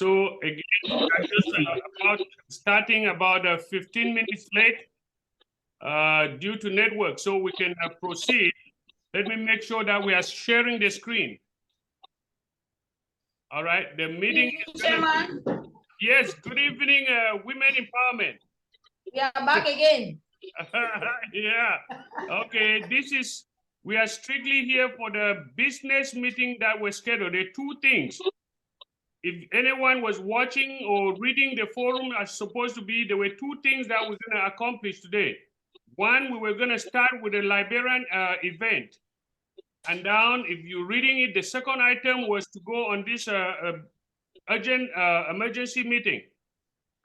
So again, we are just starting about 15 minutes late due to network, so we can proceed. Let me make sure that we are sharing the screen. All right, the meeting is gonna be... Yes, good evening, Women Empowerment. We are back again. Yeah, okay, we are strictly here for the business meeting that was scheduled. There are two things. If anyone was watching or reading the forum as supposed to be, there were two things that we're going to accomplish today. One, we were going to start with the Liberian event. And down, if you're reading it, the second item was to go on this urgent emergency meeting.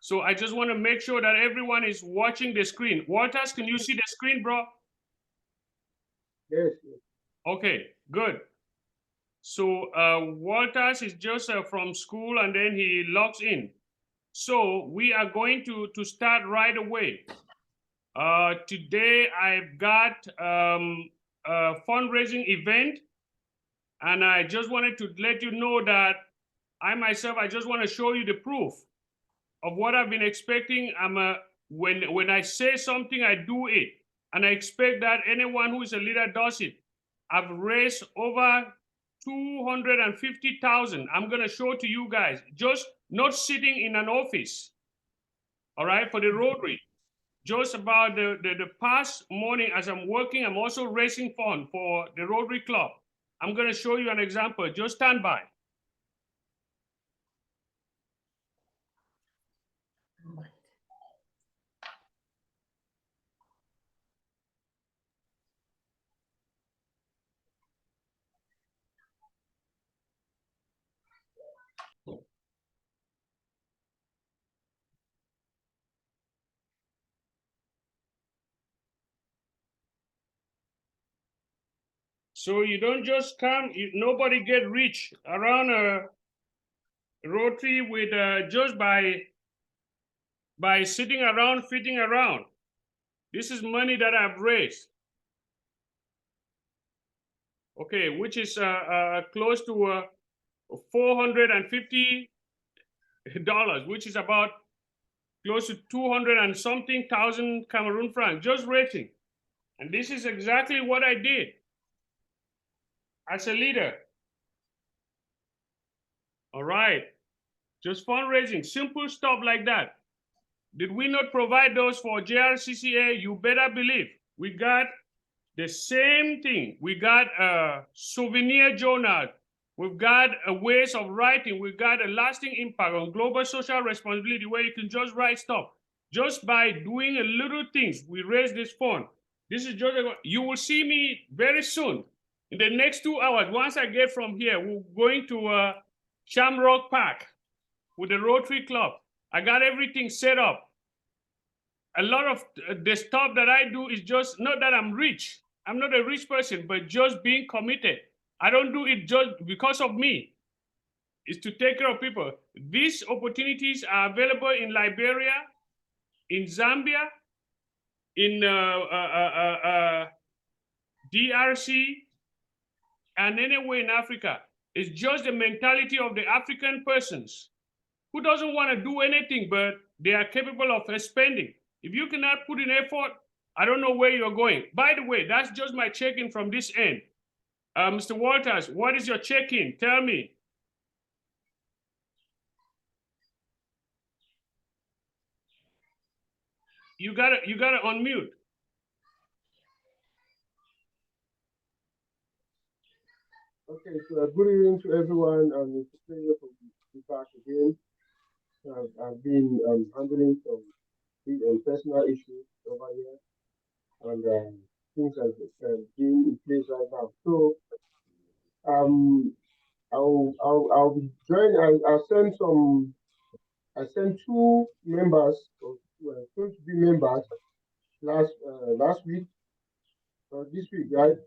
So I just want to make sure that everyone is watching the screen. Walters, can you see the screen, bro? Yes. Okay, good. So Walters is just from school and then he logs in. So we are going to start right away. Today I've got a fundraising event, and I just wanted to let you know that I just want to show you the proof of what I've been expecting. When I say something, I do it, and I expect that anyone who is a leader does it. I've raised over 250,000. I'm going to show to you guys, just not sitting in an office, all right, for the Rotary. Just about the past morning, as I'm working, I'm also raising funds for the Rotary Club. I'm going to show you an example. Just stand by. So you don't just come, nobody get rich around a Rotary with just by sitting around, fitting around. This is money that I've raised. Okay, which is close to $450, which is about close to 200 and something thousand Cameroon francs, just raising. And this is exactly what I did as a leader. All right, just fundraising, simple stuff like that. Did we not provide those for JRCCA? You better believe. We got the same thing. We got a souvenir journal. We've got a ways of writing. We've got a lasting impact on global social responsibility where you can just write stuff. Just by doing a little things, we raise this fund. This is just, you will see me very soon. In the next 2 hours, once I get from here, we're going to Shamrock Park with the Rotary Club. I got everything set up. A lot of the stuff that I do is just, not that I'm rich. I'm not a rich person, but just being committed. I don't do it just because of me. It's to take care of people. These opportunities are available in Liberia, in Zambia, in DRC, and anywhere in Africa. It's just the mentality of the African persons who doesn't want to do anything, but they are capable of spending. If you cannot put in effort, I don't know where you're going. By the way, that's just my check-in from this end. Mr. Walters, what is your check-in? Tell me. You gotta unmute. Okay, so good evening to everyone. It's a pleasure to be back again. I've been handling some big and personal issues over here, and things have been in place right now. So I'll be joining. I sent two members, or soon to be members, last week or this week, right?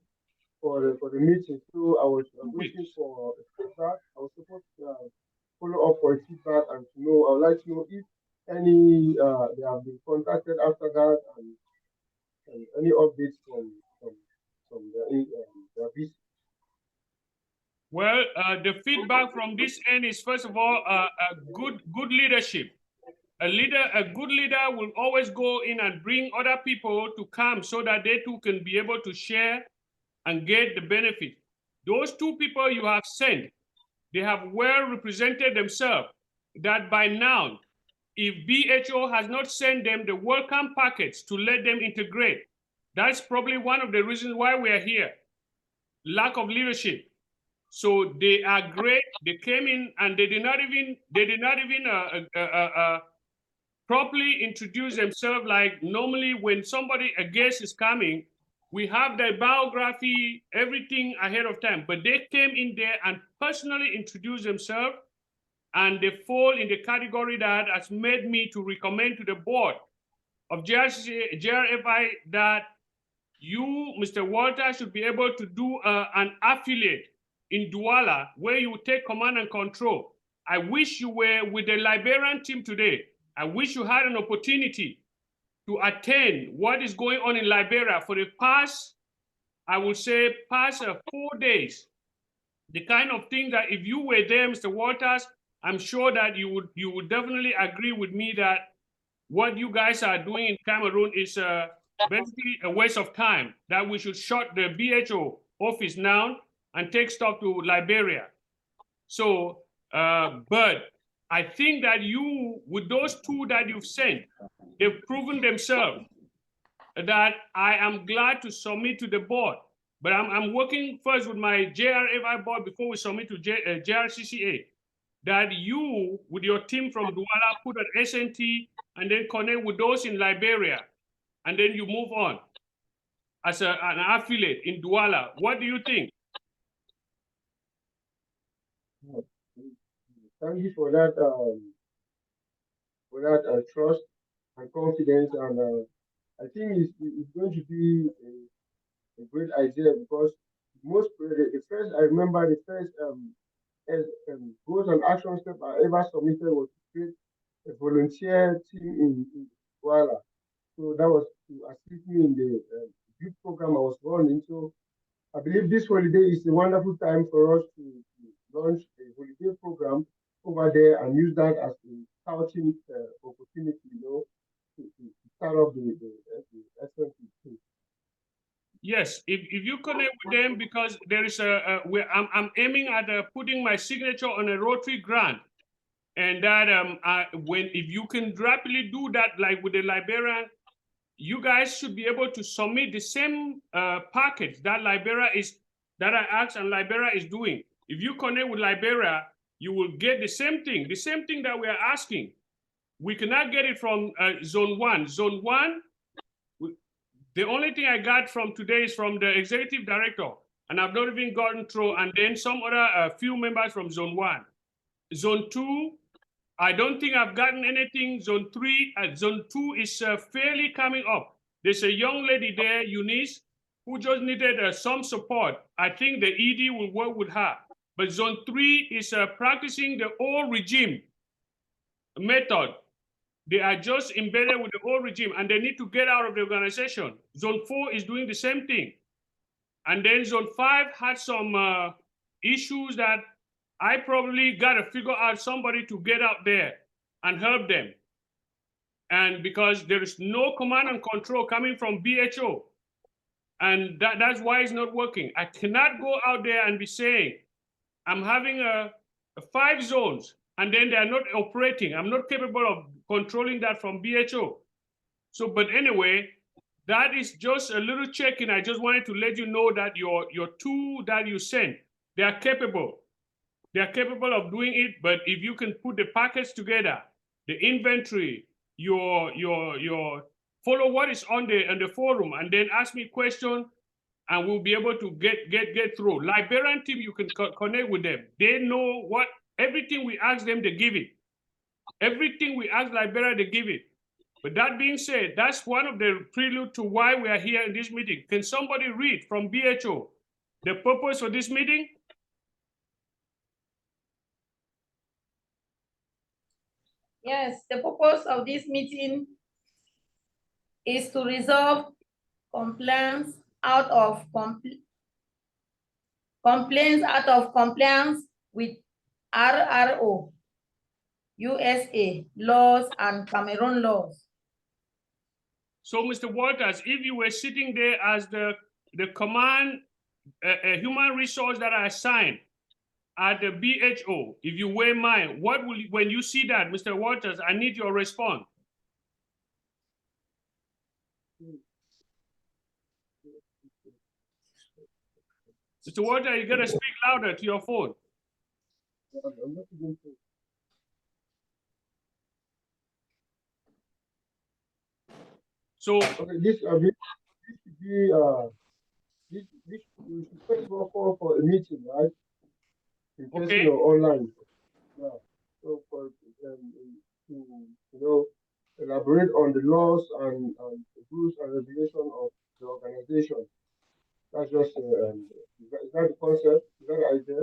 For the meeting. So I was waiting for a feedback. I was supposed to follow up for a feedback and to know. I would like to know if any they have been contacted after that and any updates from their visit. Well, the feedback from this end is, first of all, good leadership. A good leader will always go in and bring other people to come so that they too can be able to share and get the benefit. Those two people you have sent, they have well represented themselves that by now, if BHO has not sent them the welcome packets to let them integrate, that's probably one of the reasons why we are here. Lack of leadership. So they are great. They came in and they did not even properly introduce themselves. Like normally when somebody, a guest is coming, we have their biography, everything ahead of time. But they came in there and personally introduced themselves, and they fall in the category that has made me to recommend to the board of JRFI that you, Mr. Walter, should be able to do an affiliate in Douala where you take command and control. I wish you were with the Liberian team today. I wish you had an opportunity to attend what is going on in Liberia for the past, I would say, past 4 days. The kind of thing that if you were there, Mr. Walters, I'm sure that you would definitely agree with me that what you guys are doing in Cameroon is basically a waste of time, that we should shut the BHO office now and take stock to Liberia. So, but I think that you, with those two that you've sent, they've proven themselves that I am glad to submit to the board. But I'm working first with my JRFI board before we submit to JRCCA. That you, with your team from Douala, put an SNT and then connect with those in Liberia, and then you move on as an affiliate in Douala. What do you think? Thank you for that trust and confidence, and I think it's going to be a great idea, because the first, I remember the first goals and action step I ever submitted was to create a volunteer team in Douala. So that was to assist me in the youth program I was running. So I believe this holiday is a wonderful time for us to launch a holiday program over there and use that as a scouting opportunity, to start up the SNP. Yes, if you connect with them, because there is I'm aiming at putting my signature on a Rotary grant, and that if you can rapidly do that, like with the Liberian, you guys should be able to submit the same package that I asked and Liberia is doing. If you connect with Liberia, you will get the same thing that we are asking. We cannot get it from Zone 1. Zone 1, the only thing I got from today is from the executive director, and I've not even gotten through, and then some other few members from Zone 1. Zone 2, I don't think I've gotten anything. Zone 3, Zone 2 is fairly coming up. There's a young lady there, Eunice, who just needed some support. I think the ED will work with her. But Zone 3 is practicing the old regime method. They are just embedded with the old regime and they need to get out of the organization. Zone 4 is doing the same thing. And then Zone 5 had some issues that I probably got to figure out somebody to get out there and help them. And because there is no command and control coming from BHO, and that's why it's not working. I cannot go out there and be saying, I'm having 5 zones, and then they are not operating. I'm not capable of controlling that from BHO. So, but anyway, that is just a little check-in. I just wanted to let you know that your two that you sent, they are capable. They are capable of doing it, but if you can put the packets together, the inventory, your follow what is on the forum, and then ask me questions, and we'll be able to get through. Liberian team, you can connect with them. They know what everything we ask them, they give it. Everything we ask Liberia, they give it. But that being said, that's one of the prelude to why we are here in this meeting. Can somebody read from BHO the purpose of this meeting? Yes, the purpose of this meeting is to resolve complaints out of complaints out of compliance with RRO, USA laws and Cameroon laws. So, Mr. Walters, if you were sitting there as the command human resource that are assigned at the BHO, if you were mine, what will you, when you see that, Mr. Walters, I need your response. Mr. Walter, you gotta speak louder to your phone. So okay, this should be this we should first of all call for a meeting, right? In person okay, or online. Yeah. So for to elaborate on the laws and the rules and regulation of the organization. That's just is that the concept? Is that the idea?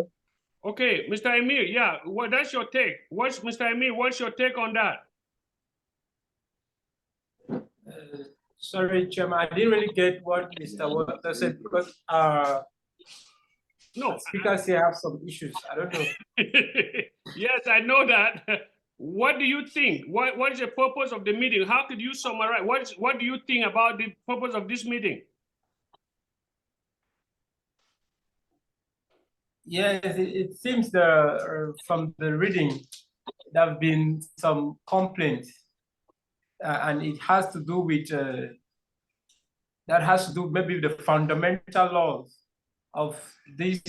okay, Mr. Emir, yeah, what that's your take? What's Mr. Emir? What's your take on that? Sorry, Chairman, I didn't really get what Mr. Walter said because No, speakers here have some issues. I don't know. yes, I know that. What do you think? What is the purpose of the meeting? How could you summarize? What do you think about the purpose of this meeting? Yes, it seems from the reading, there have been some complaints, and it has to do with that has to do maybe with the fundamental laws of these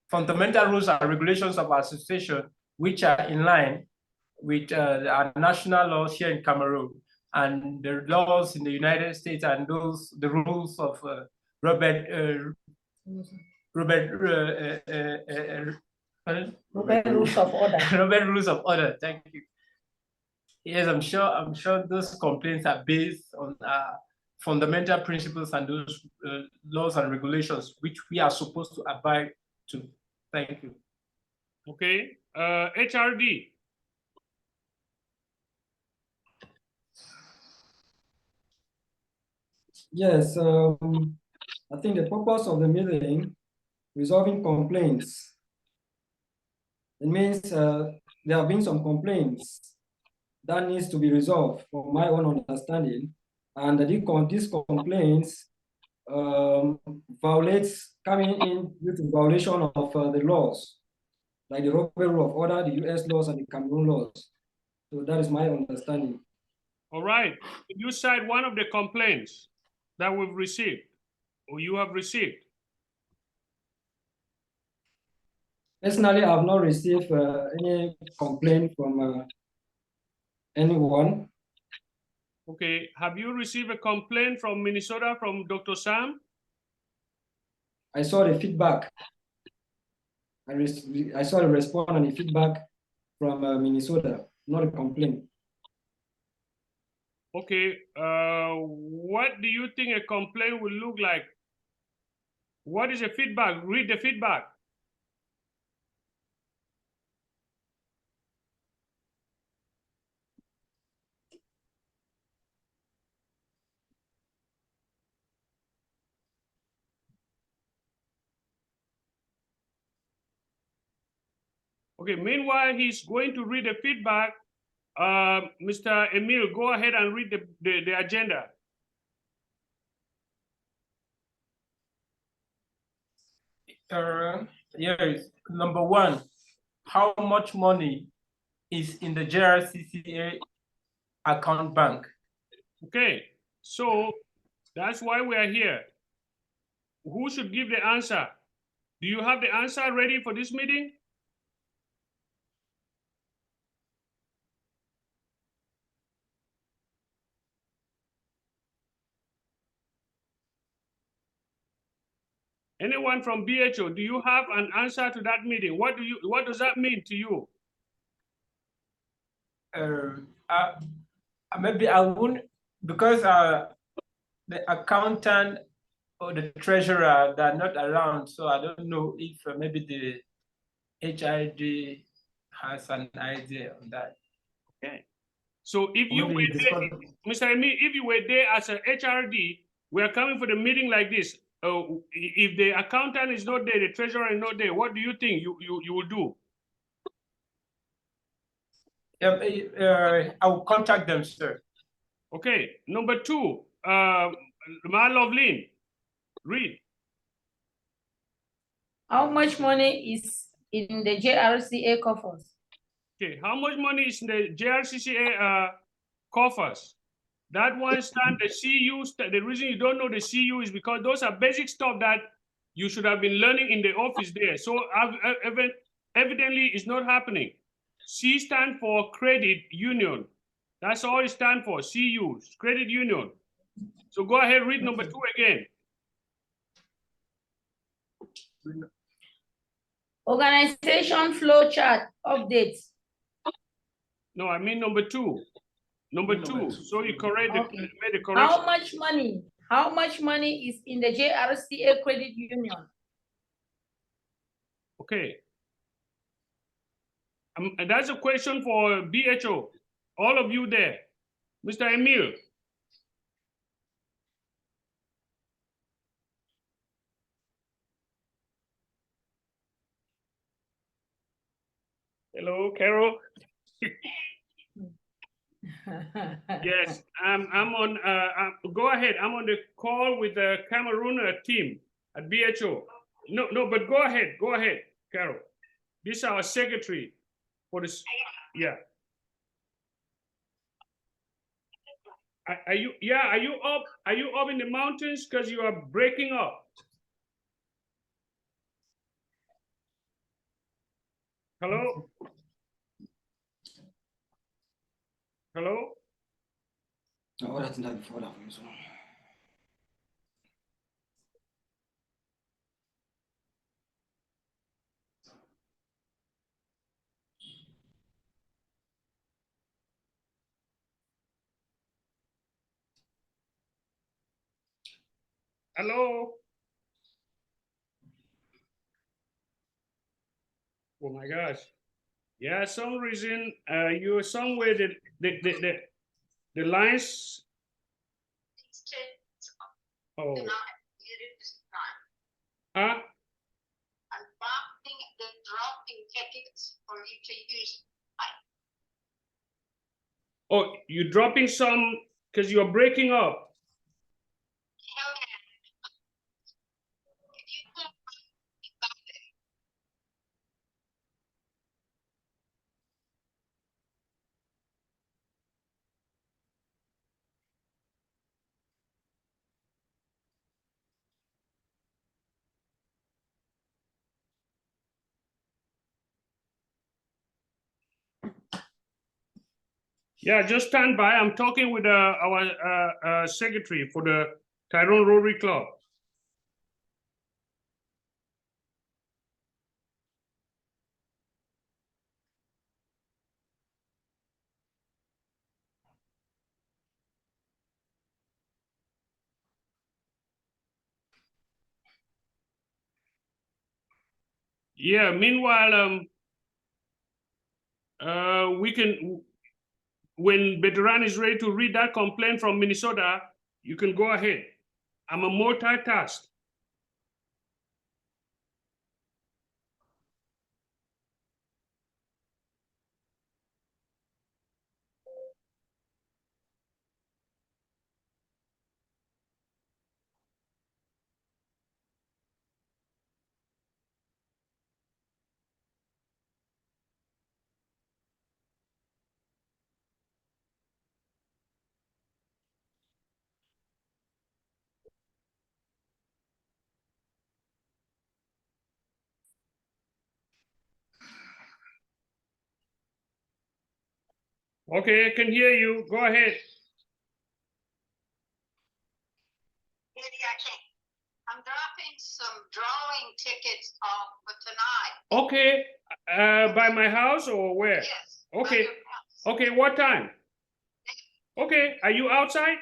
fundamental rules and regulations of association, which are in line with our national laws here in Cameroon and the laws in the United States and the rules of Robert Rules of order. Robert Rules of Order. Thank you. Yes, I'm sure those complaints are based on fundamental principles and those laws and regulations which we are supposed to abide to. Thank you. Okay, HRD. Yes, I think the purpose of the meeting, resolving complaints. It means there have been some complaints that needs to be resolved from my own understanding. And these complaints coming in due to violation of the laws, like the Robert Rule of Order, the US laws, and the Cameroon laws. So that is my understanding. All right. You cite one of the complaints that we've received or you have received. Personally, I have not received any complaint from anyone. Okay. Have you received a complaint from Minnesota from Dr. Sam? I saw the feedback. I saw the response and the feedback from Minnesota, not a complaint. Okay. What do you think a complaint will look like? What is the feedback? Read the feedback. Okay, meanwhile, he's going to read the feedback. Mr. Emil, go ahead and read the agenda. Yes, number one, how much money is in the JRCCA account bank? Okay, so that's why we are here. Who should give the answer? Do you have the answer ready for this meeting? Anyone from BHO, do you have an answer to that meeting? What does that mean to you? Maybe I won't, because the accountant or the treasurer, they're not around, so I don't know if maybe the HID has an idea on that. Okay. So if you were there, Mr. Emil, if you were there as a HRD, we are coming for the meeting like this. if the accountant is not there, the treasurer is not there, what do you think you will do? I will contact them, sir. Okay. Number two, Loveline, read. How much money is in the JRCA coffers? Okay, how much money is in the JRCCA coffers? That one stand, the CU, the reason you don't know the CU is because those are basic stuff that you should have been learning in the office there. So evidently it's not happening. C stand for credit union. That's all it stands for, CU, credit union. So go ahead, read number two again. Organization flow chart updates. No, I mean number two. Number two. So you correct Okay. made the correction. How much money is in the JRCA credit union? Okay. And that's a question for BHO. All of you there. Mr. Emil. Hello, Carol. Yes, I'm on. Go ahead. I'm on the call with the Cameroon team at BHO. No, but go ahead, Carol. This is our secretary for this. Yeah. Are you? Yeah. Are you up? Are you up in the mountains? Because you are breaking up. Hello. Hello. Oh, that's not before that. Hello. Oh my gosh. Yeah, some reason you're somewhere that the lines. Oh. Huh? Dropping tickets for you to use. Oh, you're dropping some because you're breaking up. Yeah, just stand by. I'm talking with our secretary for the Tyrone Rotary Club. Yeah, meanwhile, we can, when Veteran is ready to read that complaint from Minnesota, you can go ahead. I'm a multitask. Okay, I can hear you. Go ahead. Maybe I can't. I'm dropping some drawing tickets off for tonight. Okay, by my house or where? Yes. Okay. Okay, what time? Okay, are you outside?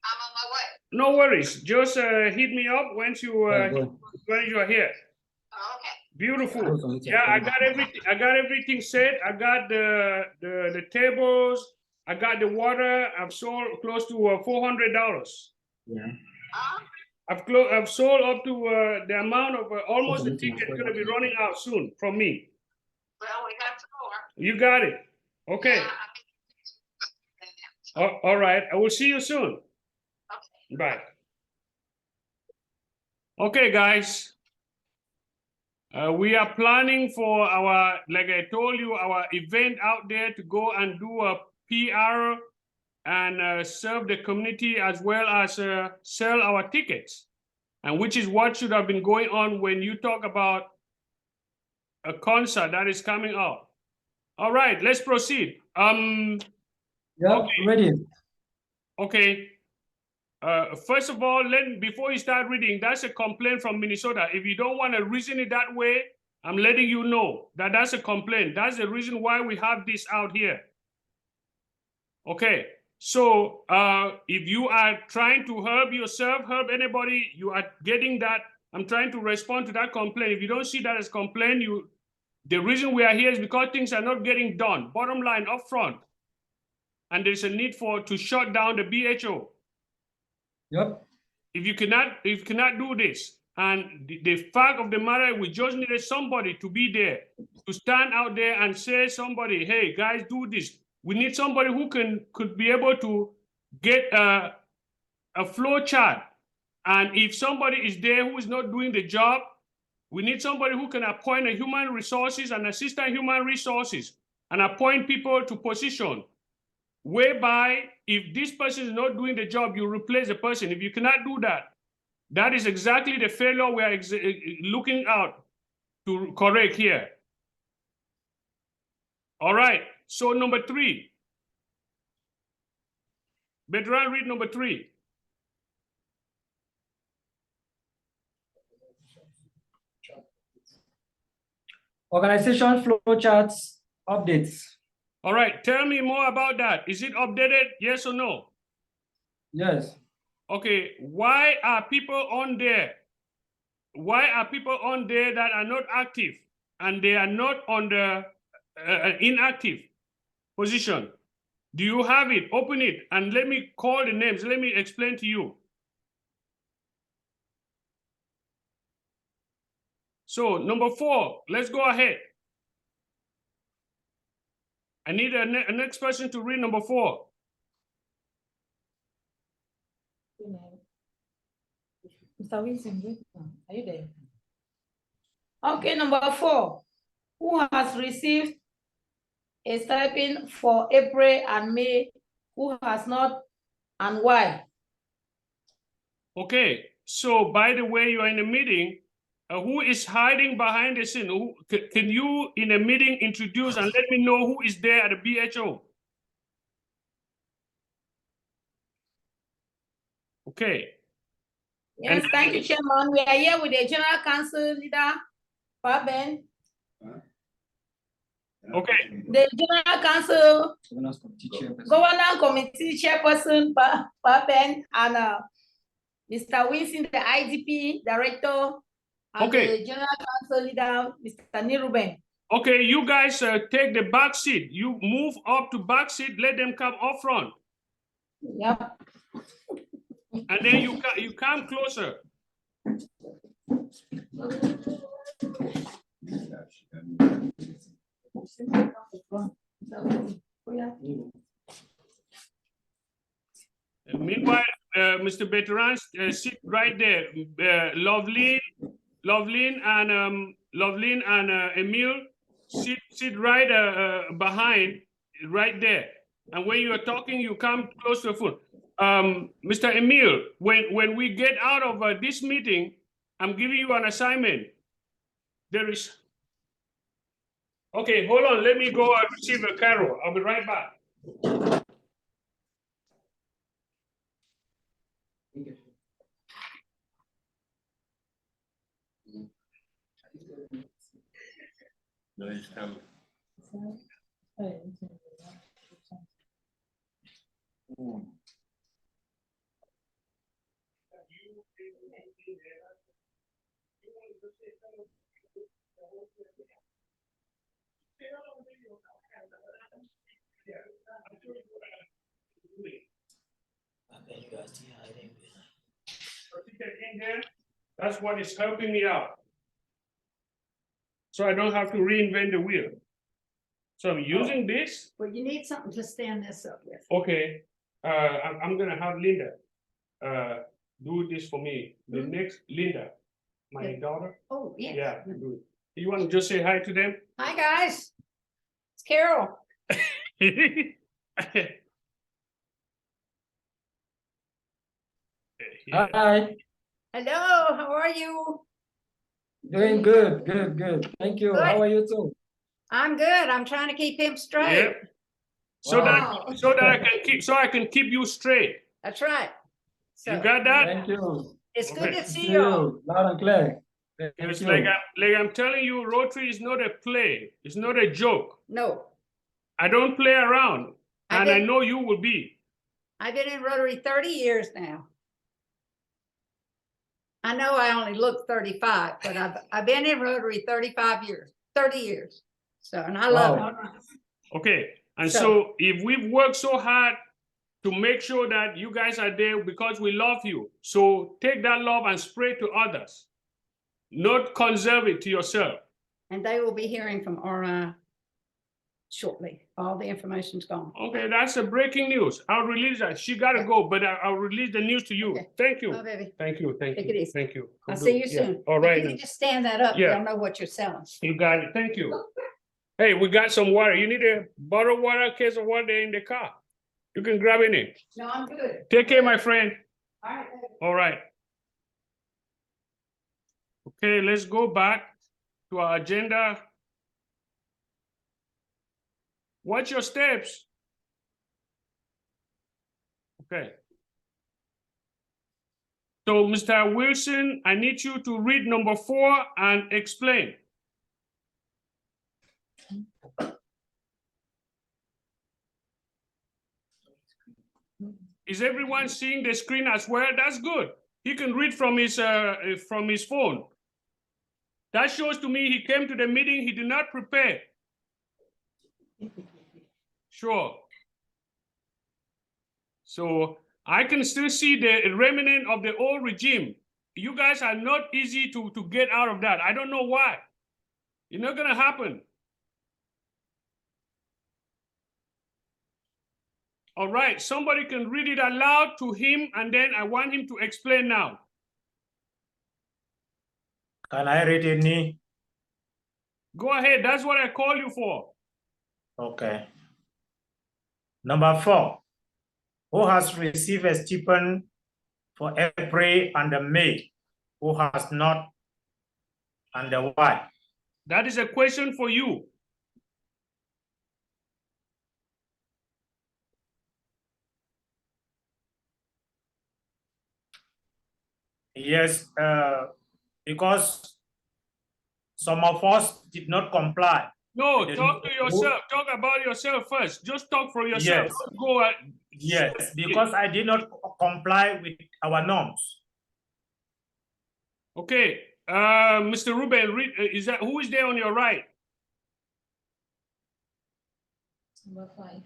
I'm on my way. No worries. Just hit me up once you when you're here. Okay. Beautiful. Yeah, I got everything. I got everything set. I got the tables. I got the water. I've sold close to $400. Yeah. I've sold up to the amount of almost the ticket going to be running out soon from me. Well, we got some more. You got it. Okay. Yeah, All right. I will see you soon. okay. Bye. Okay, guys. We are planning for our, like I told you, our event out there to go and do a PR and serve the community as well as sell our tickets. And which is what should have been going on when you talk about a concert that is coming up. All right, let's proceed. Yeah, okay. ready. Okay. First of all, before you start reading, that's a complaint from Minnesota. If you don't want to reason it that way, I'm letting you know that that's a complaint. That's the reason why we have this out here. Okay. So if you are trying to help yourself, help anybody, you are getting that. I'm trying to respond to that complaint. If you don't see that as complaint, the reason we are here is because things are not getting done. Bottom line, up front. And there's a need to shut down the BHO. Yep. If you cannot do this, and the fact of the matter, we just needed somebody to be there, to stand out there and say somebody, hey guys, do this. We need somebody who could be able to get a flow chart. And if somebody is there who is not doing the job, we need somebody who can appoint a human resources and assistant human resources and appoint people to position, whereby if this person is not doing the job, you replace the person. If you cannot do that, that is exactly the failure we are looking out to correct here. All right, so number 3. Veteran, read number 3. Organization flow charts updates. All right, tell me more about that. Is it updated, yes or no? Yes. Okay, why are people on there? Why are people on there that are not active and they are not on the inactive position? Do you have it? Open it and let me call the names. Let me explain to you. So number 4, let's go ahead. I need a next person to read number 4. Mr. Wilson, are you there? Okay, number 4. Who has received a stipend for April and May? Who has not, and why? Okay, so by the way, you are in a meeting. Who is hiding behind the scene? Can you, in a meeting, introduce and let me know who is there at the BHO? Okay. Yes, thank you, Chairman. We are here with the General Council leader, Faben. Okay. The General Council Governance Committee Chairperson, Faben, and Mr. Wilson, the IDP Director, and okay. the General Council leader, Mr. Niruben. Okay, you guys take the back seat. You move up to back seat, let them come up front. Yep. And then you come closer. Meanwhile, Mr. Veteran, sit right there. Loveline and Emil, sit right behind, right there. And when you are talking, you come close to the phone. Mr. Emil, when we get out of this meeting, I'm giving you an assignment. There is. Okay, hold on. Let me go and receive a Carol. I'll be right back. ticket in there. That's what is helping me out. So I don't have to reinvent the wheel. So I'm using this. Well, you need something to stand this up with. Okay, I'm gonna have Linda do this for me. The next, Linda, my Okay. daughter. Oh, yes. Yeah, do it. You want to just say hi to them? Hi, guys. It's Carol. Yeah. Hi, Hello, how are you? doing good, good. Thank you. How Good. are you too? I'm good. I'm trying to keep him straight. Yep. So Wow. that I can keep you straight. That's right. You So got that? Thank you. it's good Okay. to see you all. Loud and clear. Thank It's you. like I'm telling you, Rotary is not a play. It's not a joke. No, I don't play around, I and I did- know you will be. I've been in Rotary 30 years now. I know I only look 35, but I've been in Rotary 35 years, 30 years. So, and I love Wow. it. Okay. And So- so if we've worked so hard to make sure that you guys are there because we love you, so take that love and spread to others, not conserve it to yourself. And they will be hearing from RI shortly. All the information's gone. Okay, that's a breaking news. I'll release that. She gotta go, but I'll release the news to you. Okay. Thank you. Bye, baby. Thank you. Thank Take you. it easy. Thank you. I'll Will see do. you Yeah. soon. All If right. you then. can just stand that up, Yeah. they'll know what you're selling. You got it. Thank you. Hey, we got some water. You need a bottle of water, case of water in the car. You can grab it. No, I'm good. Take care, my friend. All right. baby. All right. Okay, let's go back to our agenda. Watch your steps. Okay. So, Mr. Wilson, I need you to read number 4 and explain. Is everyone seeing the screen as well? That's good. He can read from his phone. That shows to me he came to the meeting, he did not prepare. Sure. So I can still see the remnant of the old regime. You guys are not easy to get out of that. I don't know why. It's not gonna happen. All right, somebody can read it aloud to him, and then I want him to explain now. Can I read it, Ni? Go ahead, that's what I call you for. Okay. Number 4, who has received a stipend for April and May? Who has not, and why? That is a question for you. Yes, because some of us did not comply. No, They talk to didn't- yourself. Talk about yourself first. Just talk for yourself. Yes. Don't go at, Yes, because I did not comply with our norms. okay. Mr. Ruben, read, who is there on your right? Number 5.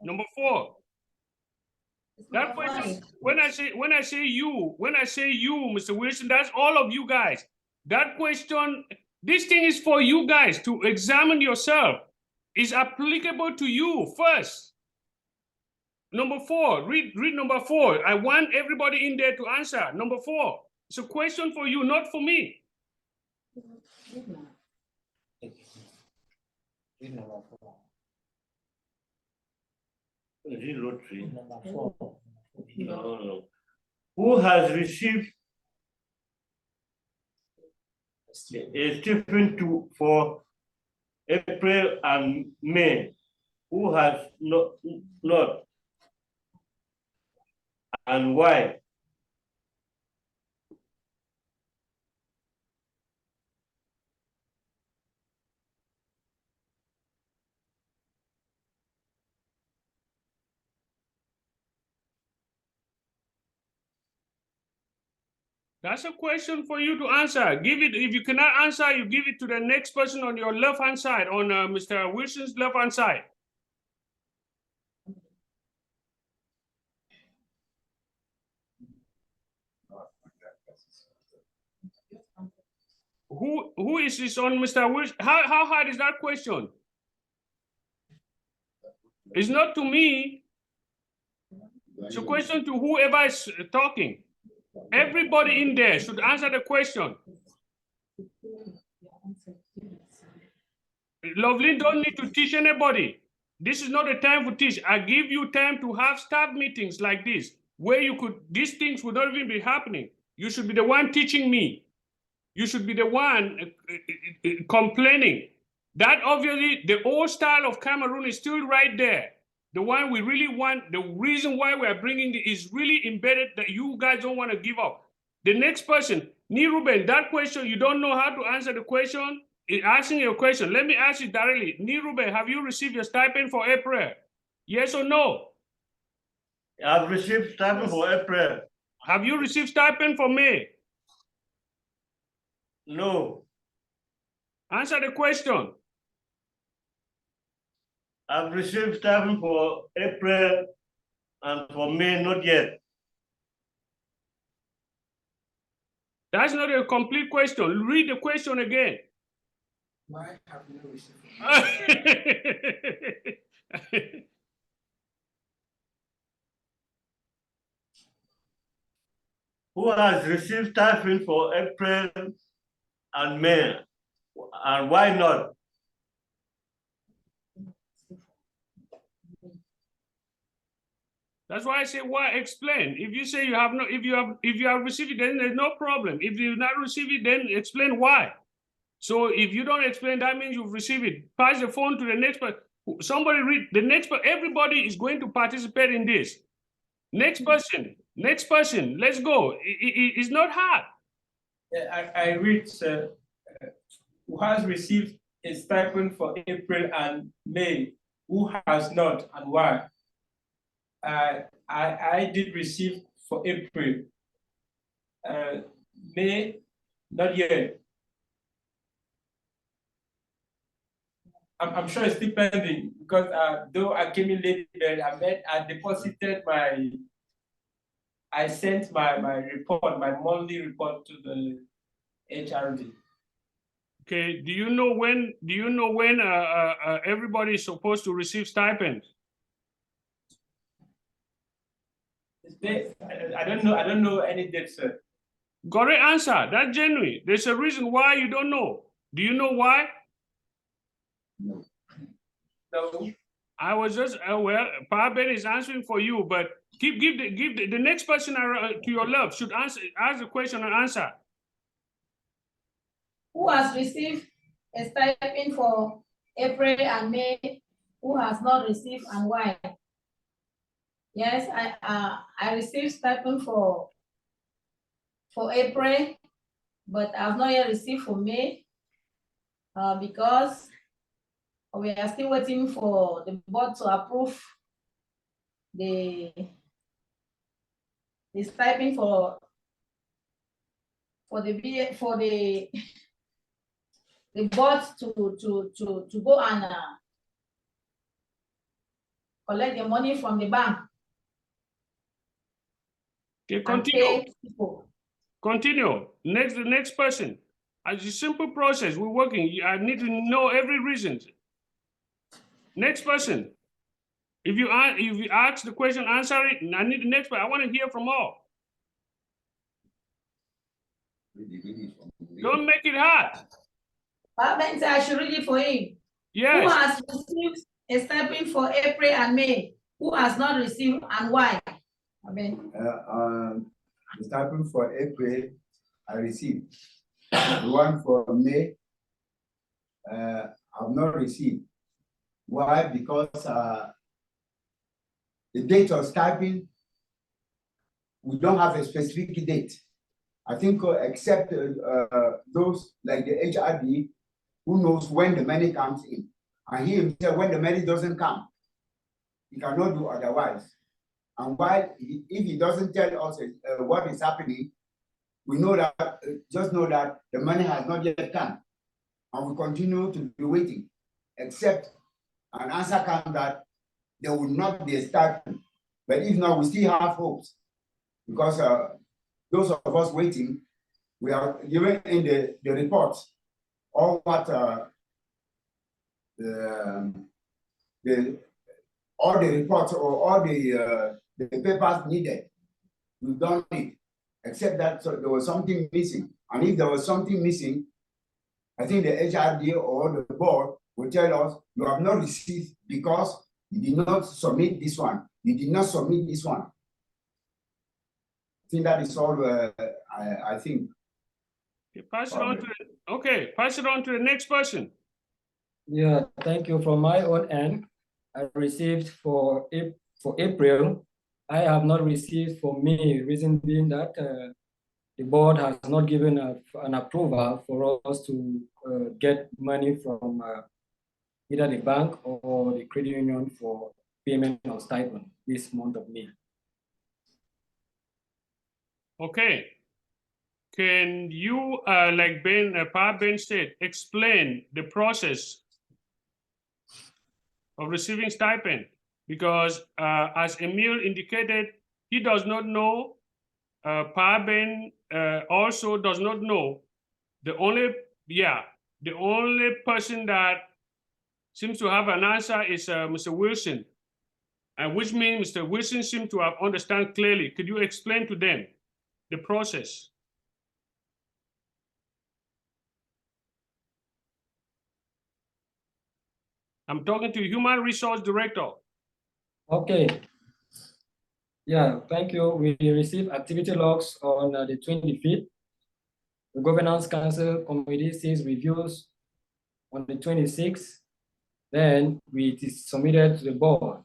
Number 4. That Number question, 5. when I say you, Mr. Wilson, that's all of you guys. That question, this thing is for you guys to examine yourself. It's applicable to you first. Number 4, read number 4. I want everybody in there to answer. Number 4. It's a question for you, not for me. No. Who has received a stipend for April and May? Who has not, and why? That's a question for you to answer. Give it, if you cannot answer, you give it to the next person on your left-hand side, on Mr. Wilson's left-hand side. Who is this on, Mr. Wilson? How hard is that question? It's not to me. It's a question to whoever is talking. Everybody in there should answer the question. Loveline don't need to teach anybody. This is not a time to teach. I give you time to have staff meetings like this, where you could, these things would not even be happening. You should be the one teaching me. You should be the one complaining. That obviously, the old style of Cameroon is still right there. The one we really want, the reason why we are bringing it is really embedded that you guys don't want to give up. The next person, Niruben, that question, you don't know how to answer the question, asking you a question. Let me ask you directly. Niruben, have you received your stipend for April? Yes or no? I've received stipend for April. Have you received stipend for May? No. Answer the question. I've received stipend for April and for May, not yet. That's not a complete question. Read the question again. Why have you received? Who has received stipend for April and May, and why not? That's why I say, why explain? If you say you have no, if you have received it, then there's no problem. If you not receive it, then explain why. So if you don't explain, that means you've received it. Pass the phone to the next person. Somebody read the next person. Everybody is going to participate in this. Next person. Let's go. It's not hard. I read who has received a stipend for April and May, who has not, and why? I did receive for April. May, not yet. I'm sure it's still pending because though I came in late, I deposited I sent my report, my monthly report to the HRD. Okay. Do you know when everybody is supposed to receive stipends? I don't know any date, sir. Correct answer. That's genuine. There's a reason why you don't know. Do you know why? No. I was just well, Paben is answering for you, but give the next person to your left should ask the question and answer. Who has received a stipend for April and May? Who has not received and why? Yes, I received stipend for April, but I've not yet received for May because we are still waiting for the board to approve the stipend for the board to go and collect the money from the bank. Okay, continue. Continue. The next person. It's a simple process. We're working. I need to know every reason. Next person. If you ask the question, answer it. I need the next person. I want to hear from all. Don't make it hard. Paben said I should read it for him. Yes. Who has received a stipend for April and May? Who has not received and why? Paben. The stipend for April, I received. The one for May, I've not received. Why? Because the date of stipend, we don't have a specific date. I think except those like the HRD, who knows when the money comes in. And he himself, when the money doesn't come, he cannot do otherwise. And while if he doesn't tell us what is happening, we know that, just know that the money has not yet come. And we continue to be waiting, except an answer comes that there will not be a stipend. But if not, we still have hopes. Because those of us waiting, we are given in the report all what all the reports or all the papers needed. We've done it, except that there was something missing. And if there was something missing, I think the HRD or the board will tell us you have not received because you did not submit this one. You did not submit this one. I think that is all. I think. Okay, pass it on to pass it on to the next person. Yeah, thank you. From my own end, I received for April. I have not received for May, reason being that the board has not given an approval for us to get money from either the bank or the credit union for payment of stipend this month of May. Okay. Can you, like Ben said, explain the process of receiving stipend? Because as Emil indicated, he does not know, Ben also does not know. The only person that seems to have an answer is Mr. Wilson, which means Mr. Wilson seems to have understand clearly. Could you explain to them the process? I'm talking to Human Resource Director. Okay. Yeah, thank you. We received activity logs on the 25th. The Governance Council Committee sees reviews on the 26th. Then it is submitted to the board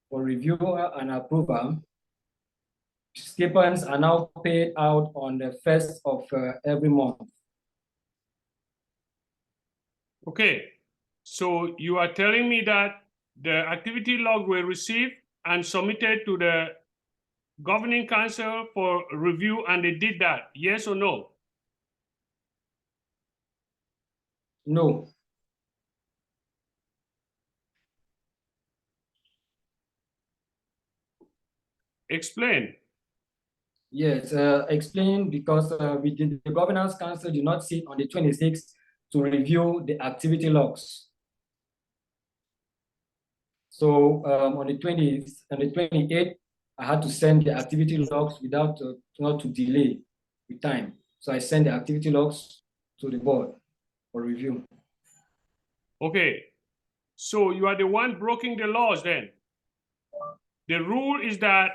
for review and approval. Stipends are now paid out on the 1st of every month. Okay, so you are telling me that the activity log were received and submitted to the Governing Council for review, and they did that, yes or no? No. Explain. Yes, explain because the Governance Council did not sit on the 26th to review the activity logs. So on the 20th and the 28th, I had to send the activity logs without not to delay with time. So I sent the activity logs to the board for review. Okay, so you are the one breaking the laws then. The rule is that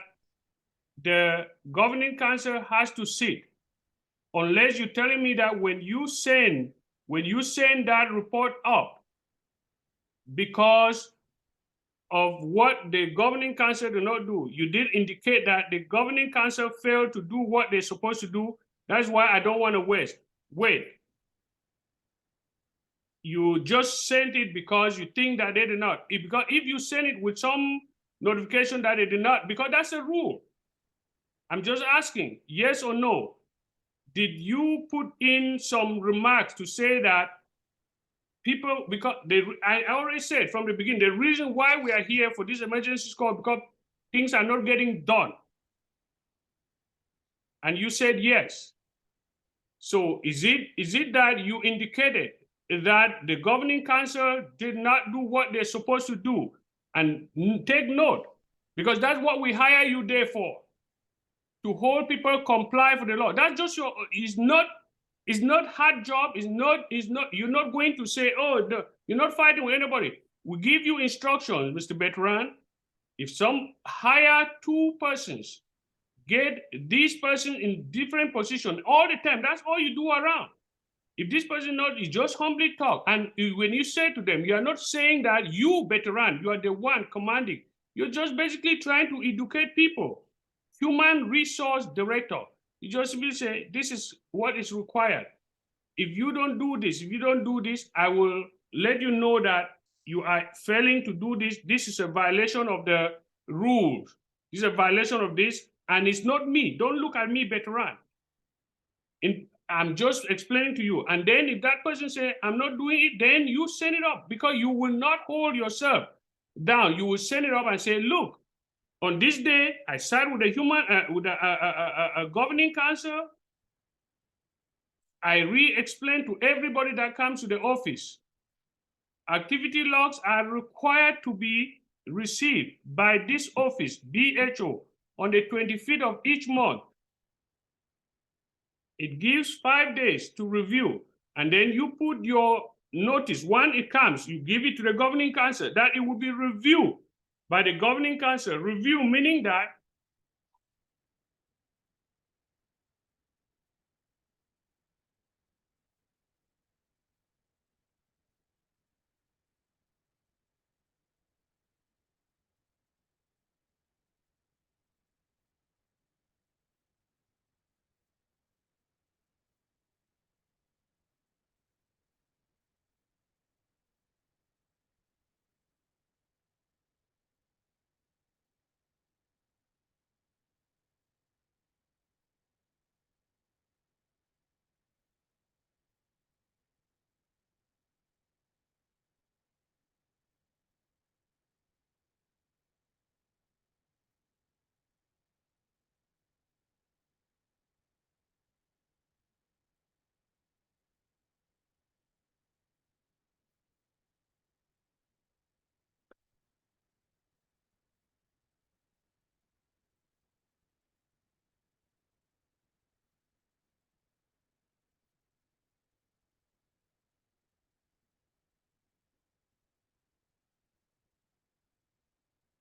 the Governing Council has to sit, unless you're telling me that when you send that report up because of what the Governing Council did not do, you did indicate that the Governing Council failed to do what they're supposed to do. That's why I don't want to wait. You just sent it because you think that they did not. Because if you send it with some notification that they did not, because that's a rule. I'm just asking, yes or no. Did you put in some remarks to say that people, because I already said from the beginning, the reason why we are here for this emergency call because things are not getting done. And you said yes. So is it that you indicated that the Governing Council did not do what they're supposed to do? And take note, because that's what we hire you there for, to hold people comply for the law. That's just your, it's not hard job. You're not going to say, oh, no, you're not fighting with anybody. We give you instructions, Mr. Veteran. If some hire two persons, get this person in different position all the time, that's all you do around. If this person not, you just humbly talk. And when you say to them, you are not saying that you, Veteran, you are the one commanding. You're just basically trying to educate people. Human Resource Director. You just simply say, this is what is required. If you don't do this, I will let you know that you are failing to do this. This is a violation of the rules. This is a violation of this, and it's not me. Don't look at me, Veteran. I'm just explaining to you. And then if that person say, I'm not doing it, then you send it up, because you will not hold yourself down. You will send it up and say, look, on this day, I sat with a Governing Council, I re-explain to everybody that comes to the office. Activity logs are required to be received by this office, BHO, on the 25th of each month. It gives 5 days to review, and then you put your notice. When it comes, you give it to the governing council that it will be reviewed by the governing council. Review meaning that